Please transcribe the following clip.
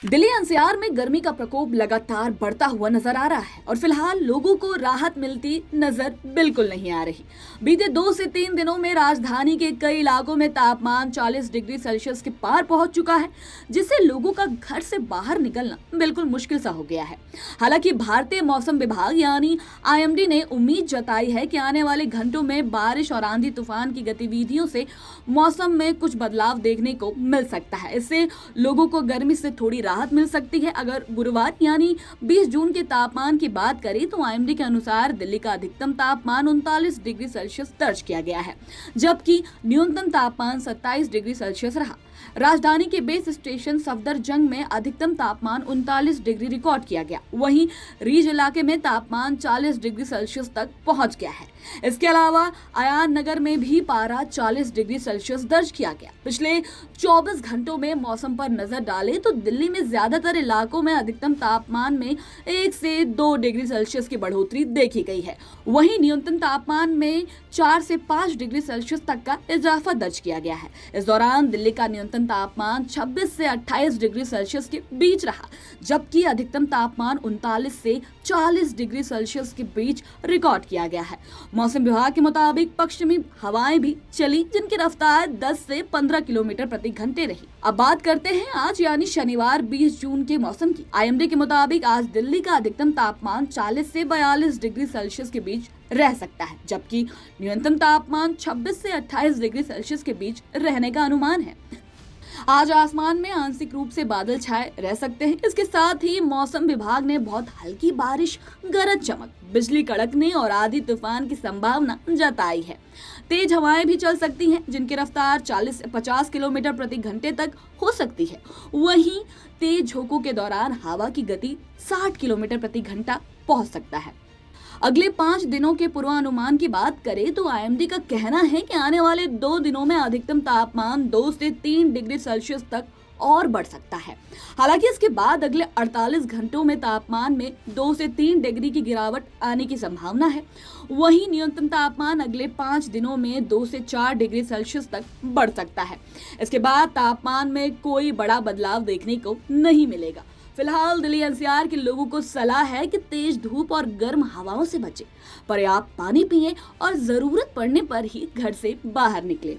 Delhi NCR में गर्मी का प्रकोप लगातार बढ़ता हुआ नजर आ रहा है और फिलहाल लोगों को राहत मिलती नजर बिल्कुल नहीं आ रही। बीते 2 से 3 दिनों में राजधानी के कई इलाकों में तापमान 40 डिग्री सेल्सियस के पार पहुंच चुका है, जिससे लोगों का घर से बाहर निकलना बिल्कुल मुश्किल सा हो गया है। हालांकि भारतीय मौसम विभाग यानी आईएमडी ने उम्मीद जताई है कि आने वाले घंटों में बारिश और आंधी तूफान की गतिविधियों से मौसम में कुछ बदलाव देखने को मिल सकता है। इससे लोगों को गर्मी से थोड़ी राहत मिल सकती है। अगर गुरुवार यानी 20 जून के तापमान की बात करें तो आईएमडी के अनुसार दिल्ली का अधिकतम तापमान 39 डिग्री सेल्सियस दर्ज किया गया है, जबकि न्यूनतम तापमान 27 डिग्री सेल्सियस रहा। राजधानी के बेस स्टेशन सफदरजंग में अधिकतम तापमान 39 डिग्री रिकॉर्ड किया गया। वहीं रीज इलाके में तापमान 40 डिग्री सेल्सियस तक पहुंच गया है। इसके अलावा आयान नगर में भी पारा 40 डिग्री सेल्सियस दर्ज किया गया। पिछले 24 घंटों में मौसम पर नजर डालें तो दिल्ली में ज्यादातर इलाकों में अधिकतम तापमान में 1 से 2 डिग्री सेल्सियस की बढ़ोतरी देखी गई है। वहीं न्यूनतम तापमान में 4 से 5 डिग्री सेल्सियस तक का इजाफा दर्ज किया गया है। इस दौरान दिल्ली का न्यूनतम तापमान 26 से 28 डिग्री सेल्सियस के बीच रहा, जबकि अधिकतम तापमान 39 से 40 डिग्री सेल्सियस के बीच रिकॉर्ड किया गया है। मौसम विभाग के मुताबिक पश्चिमी हवाएं भी चली, जिनकी रफ्तार 10 से 15 किलोमीटर प्रति घंटे रही। अब बात करते हैं आज यानी शनिवार 20 जून के मौसम की। आईएमडी के मुताबिक आज दिल्ली का अधिकतम तापमान 40 से 42 डिग्री सेल्सियस के बीच रह सकता है, जबकि न्यूनतम तापमान 26 से 28 डिग्री सेल्सियस के बीच रहने का अनुमान है। आज आसमान में आंशिक रूप से बादल छाए रह सकते हैं। इसके साथ ही मौसम विभाग ने बहुत हल्की बारिश, गरज चमक, बिजली कड़कने और आंधी तूफान की संभावना जताई है। तेज हवाएं भी चल सकती हैं, जिनकी रफ्तार 40 से 50 किलोमीटर प्रति घंटे तक हो सकती है। वहीं तेज झोंकों के दौरान हवा की गति 60 किलोमीटर प्रति घंटा पहुंच सकता है। अगले 5 दिनों के पूर्वानुमान की बात करें तो आईएमडी का कहना है कि आने वाले 2 दिनों में अधिकतम तापमान 2 से 3 डिग्री सेल्सियस तक और बढ़ सकता है। हालांकि इसके बाद अगले 48 घंटों में तापमान में 2 से 3 डिग्री की गिरावट आने की संभावना है। वहीं न्यूनतम तापमान अगले 5 दिनों में 2 से 4 डिग्री सेल्सियस तक बढ़ सकता है। इसके बाद तापमान में कोई बड़ा बदलाव देखने को नहीं मिलेगा। फिलहाल दिल्ली एनसीआर के लोगों को सलाह है कि तेज धूप और गर्म हवाओं से बचें, पर्याप्त पानी पिएं और जरूरत पड़ने पर ही घर से बाहर निकलें।